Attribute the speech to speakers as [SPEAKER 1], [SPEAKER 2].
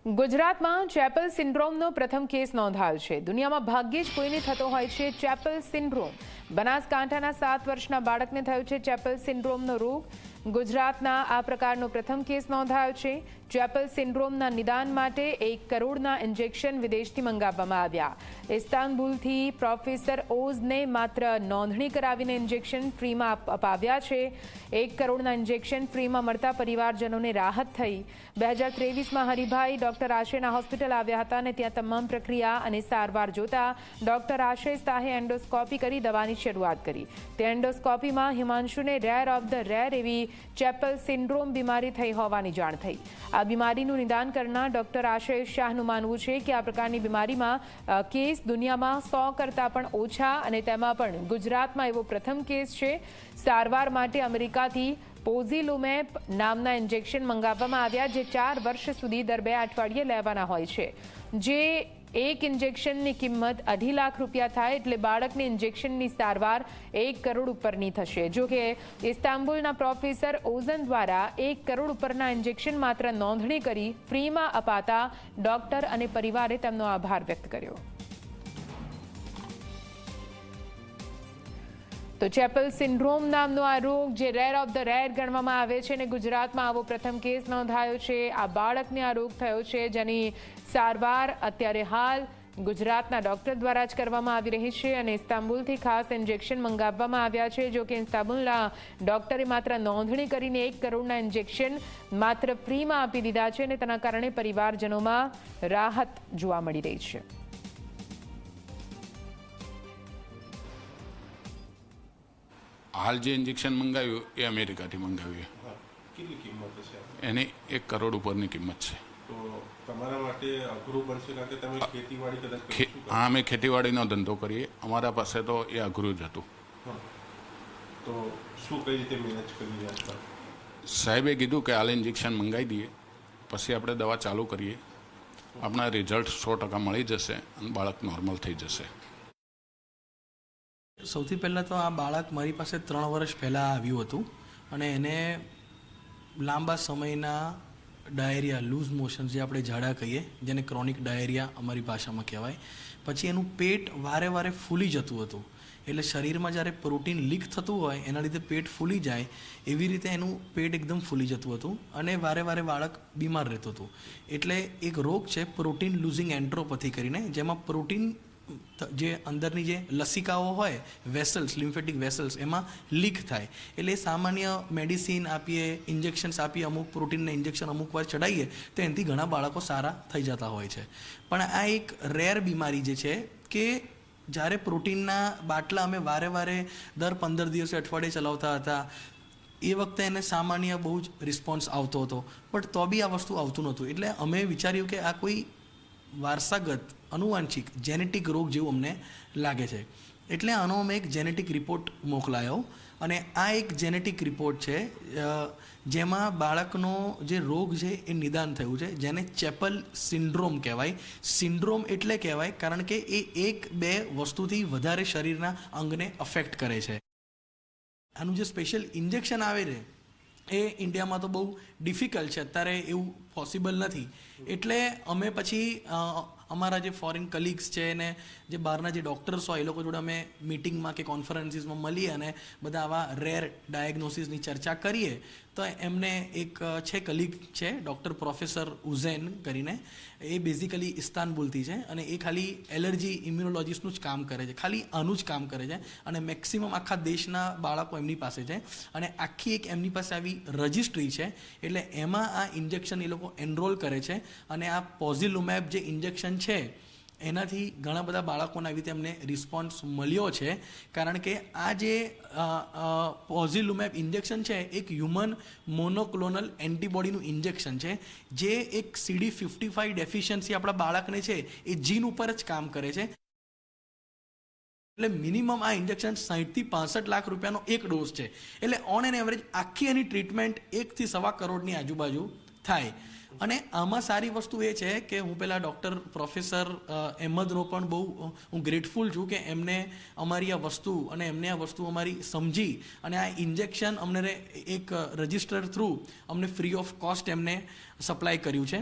[SPEAKER 1] ગુજરાતમાં ચેપલ સિન્ડ્રોમનો પ્રથમ કેસ નોંધાયો છે। દુનિયામાં ભાગ્યે જ કોઈને થતો હોય છે ચેપલ સિન્ડ્રોમ। બનાસકાંઠાના 7 વર્ષના બાળકને થયો છે ચેપલ સિન્ડ્રોમનો રોગ। ગુજરાતના આ પ્રકારનો પ્રથમ કેસ નોંધાયો છે। ચેપલ સિન્ડ્રોમના નિદાન માટે 1 કરોડના ઇન્જેક્શન વિદેશથી મંગાવવામાં આવ્યા। ઇસ્તાંબુલથી પ્રોફેસર ઓઝને માત્ર નોંધણી કરાવીને ઇન્જેક્શન ફ્રીમાં અપાવ્યા છે। 1 કરોડના ઇન્જેક્શન ફ્રીમાં મળતા પરિવારજનોને રાહત થઈ। 2023માં હરિભાઈ ડોક્ટર આશયના હોસ્પિટલ આવ્યા હતા અને ત્યાં તમામ પ્રક્રિયા અને સારવાર જોતા ડોક્ટર આશય શાહે એન્ડોસ્કોપી કરી દવાની શરૂઆત કરી। તે એન્ડોસ્કોપીમાં હિમાંશુને રેર ઓફ ધ રેર એવી ચેપલ સિન્ડ્રોમ બીમારી થઈ હોવાની જાણ થઈ। આ બીમારીનું નિદાન કરનાર ડોક્ટર આશય શાહનું માનવું છે કે આ પ્રકારની બીમારીમાં કેસ દુનિયામાં 100 કરતાં પણ ઓછા અને તેમાં પણ ગુજરાતમાં એવો પ્રથમ કેસ છે। સારવાર માટે અમેરિકાથી પોઝિલુમેબ નામના ઇન્જેક્શન મંગાવવામાં આવ્યા જે 4 વર્ષ સુધી દર 2 અઠવાડિયે લેવાના હોય છે। જે એક ઇન્જેક્શનની કિંમત 2.5 લાખ રૂપિયા થાય એટલે બાળકની ઇન્જેક્શનની સારવાર 1 કરોડ ઉપરની થશે। જો કે ઇસ્તાંબુલના પ્રોફેસર ઓઝન દ્વારા 1 કરોડ ઉપરના ઇન્જેક્શન માત્ર નોંધણી કરી ફ્રીમાં અપાતા ડોક્ટર અને પરિવારે તેમનો આભાર વ્યક્ત કર્યો। તો ચેપલ સિન્ડ્રોમ નામનો આ રોગ જે રેર ઓફ ધ રેર ગણવામાં આવે છે અને ગુજરાતમાં આવો પ્રથમ કેસ નોંધાયો છે। આ બાળકને આ રોગ થયો છે જેની સારવાર અત્યારે હાલ ગુજરાતના ડોક્ટર દ્વારા જ કરવામાં આવી રહી છે અને ઇસ્તાંબુલથી ખાસ ઇન્જેક્શન મંગાવવામાં આવ્યા છે। જો કે ઇસ્તાંબુલના ડોક્ટરે માત્ર નોંધણી કરીને 1 કરોડના ઇન્જેક્શન માત્ર ફ્રીમાં આપી દીધા છે અને તેના કારણે પરિવારજનોમાં રાહત જોવા મળી રહી છે।
[SPEAKER 2] हाल जो इंजेक्शन मंगाव्યું એ અમેરિકાથી મંગાવ્યું।
[SPEAKER 3] કેટલી કિંમત છે
[SPEAKER 2] એની 1 કરોડ ઉપરની કિંમત છે।
[SPEAKER 3] તો તમારા માટે અઘરું પડશે કારણ કે તમે ખેતીવાડી કદાચ કરો છો?
[SPEAKER 2] હા, અમે ખેતીવાડીનો ધંધો કરીએ। અમારા પાસે તો એ અઘરું જ હતું।
[SPEAKER 3] તો શું કઈ રીતે મેનેજ કરી રહ્યા છો?
[SPEAKER 2] સાહેબે કીધું કે હાલ ઇન્જેક્શન મંગાવી દઈએ પછી આપણે દવા ચાલુ કરીએ, આપણા રિઝલ્ટ 100% મળી જશે અને બાળક નોર્મલ થઈ જશે।
[SPEAKER 4] સૌથી પહેલાં તો આ બાળક મારી પાસે 3 વર્ષ પહેલાં આવ્યું હતું અને એને લાંબા સમયના ડાયરિયા લૂઝ મોશન જે આપણે ઝાડા કહીએ જેને ક્રોનિક ડાયરિયા અમારી ભાષામાં કહેવાય, પછી એનું પેટ વારે વારે ફૂલી જતું હતું। એટલે શરીરમાં જ્યારે પ્રોટીન લીક થતું હોય એના લીધે પેટ ફૂલી જાય એવી રીતે એનું પેટ એકદમ ફૂલી જતું હતું અને વારે વારે બાળક બીમાર રહેતું હતું। એટલે એક રોગ છે પ્રોટીન લૂઝિંગ એન્ટ્રોપથી કરીને, જેમાં પ્રોટીન જે અંદરની જે લસિકાઓ હોય વેસલ્સ, લિમ્ફેટિક વેસલ્સ, એમાં લીક થાય। એટલે સામાન્ય મેડિસિન આપીએ, ઇન્જેક્શન્સ આપીએ, અમુક પ્રોટીનના ઇન્જેક્શન અમુક વાર ચડાવીએ તો એનાથી ઘણા બાળકો સારા થઈ જતા હોય છે। પણ આ એક રેર બીમારી જે છે કે જ્યારે પ્રોટીનના બાટલા અમે વારે વારે દર 15 દિવસે અઠવાડિયે ચલાવતા હતા એ વખતે એને સામાન્ય બહુ જ રિસ્પોન્સ આવતો હતો, પણ તો બી આ વસ્તુ આવતું નહોતું। એટલે અમે વિચાર્યું કે આ કોઈ વારસાગત આનુવંશિક જેનેટિક રોગ જેવું અમને લાગે છે। એટલે આનો અમે એક જેનેટિક રિપોર્ટ મોકલાયો અને આ એક જેનેટિક રિપોર્ટ છે જેમાં બાળકનો જે રોગ છે એ નિદાન થયું છે જેને ચેપલ સિન્ડ્રોમ કહેવાય। સિન્ડ્રોમ એટલે કહેવાય કારણ કે એ 1-2 વસ્તુથી વધારે શરીરના અંગને અફેક્ટ કરે છે। આનું જે સ્પેશિયલ ઇન્જેક્શન આવે છે એ ઇન્ડિયામાં તો બહુ ડિફિકલ્ટ છે, અત્યારે એવું પોસિબલ નથી। એટલે અમે પછી અમારા જે ફોરેન કલીગ્સ છે ને જે બહારના જે ડૉક્ટર્સ હોય એ લોકો જોડે અમે મિટિંગમાં કે કોન્ફરન્સીસમાં મળીએ અને બધા આવા રેર ડાયગ્નોસિસની ચર્ચા કરીએ તો એમને એક છે કલીગ છે ડૉક્ટર પ્રોફેસર ઉઝેન કરીને, એ બેઝિકલી ઇસ્તાંબુલથી છે અને એ ખાલી એલર્જી ઇમ્યુનોલોજીસ્ટનું જ કામ કરે છે, ખાલી આનું જ કામ કરે છે અને મેક્સિમમ આખા દેશના બાળકો એમની પાસે છે અને આખી એક એમની પાસે આવી રજિસ્ટ્રી છે। એટલે એમાં આ ઇન્જેક્શન એ લોકો એનરોલ કરે છે અને આ પોઝિલુમેબ જે ઇન્જેક્શન છે એનાથી ઘણા બધા બાળકોને આવી રીતે એમને રિસ્પોન્સ મળ્યો છે કારણ કે આ જે પોઝિલુમેબ ઇન્જેક્શન છે એક હ્યુમન મોનોક્લોનલ એન્ટીબોડીનું ઇન્જેક્શન છે જે એક CD55 ડેફિશિયન્સી આપણા બાળકને છે એ જીન ઉપર જ કામ કરે છે। એટલે મિનિમમ આ ઇન્જેક્શન 60 થી 65 લાખ રૂપિયાનો એક ડોઝ છે। એટલે ઓન એન એવરેજ આખી એની ટ્રીટમેન્ટ 1 થી 1.25 કરોડની આજુબાજુ થાય। અને આમાં સારી વસ્તુ એ છે કે હું પહેલાં ડૉક્ટર પ્રોફેસર અહેમદનો પણ બહુ હું ગ્રેટફુલ છું કે એમને અમારી આ વસ્તુ અને એમને આ વસ્તુ અમારી સમજી અને આ ઇન્જેક્શન અમને એક રજિસ્ટર થ્રુ અમને ફ્રી ઓફ કોસ્ટ એમને સપ્લાય કર્યું છે।